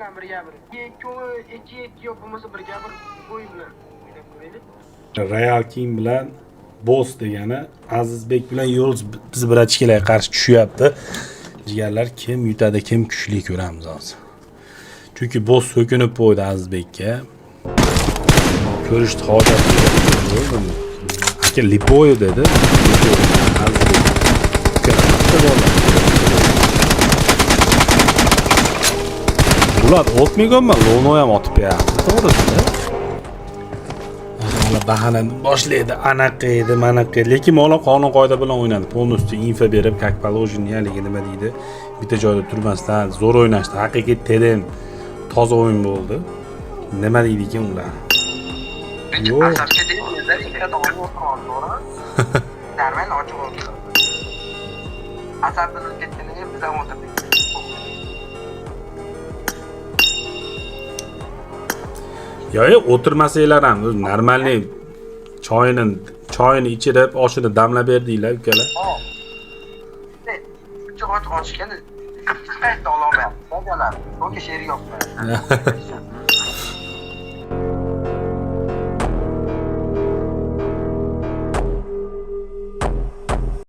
bilan birga-bir. Ikki yo'q bo'lmasa birga-bir bo'y bilan o'ynab ko'raylik. Royal King bilan Boss degani Azizbek bilan Yo'l biz biratishkalarga qarshi tushyapti. Jigarlar kim yutadi, kim kuchli ko'ramiz hozir. Chunki Boss so'kinib qo'ydi Azizbekka. Ko'rishni hojat yo'q. Aka Lipoyo dedi. Azizbek. Ular otmayganmi? Lono ham otib berdi. To'g'risi. Bahana boshlaydi, anaqa edi, manaqa edi. Lekin mola qonun qoida bilan o'ynadi. Polностью info berib, как положено, haligi nima deydi? Bitta joyda turmasdan zo'r o'ynashdi. Haqiqiy teren toza o'yin bo'ldi. Nima deydi ekan ular? Asarga deydi, ikkita to'g'ri o'tiradi, to'g'ri? Darman ochiq o'tirdi. Asardan ketganiga biz ham o'tirdik. Yo'q, o'tirmasanglar ham normalniy choyini ichirib, oshini damlab berdinglar ukalar. Ochganda qayerda ololmayapti. To'g'ri, o'sha she'r yo'q.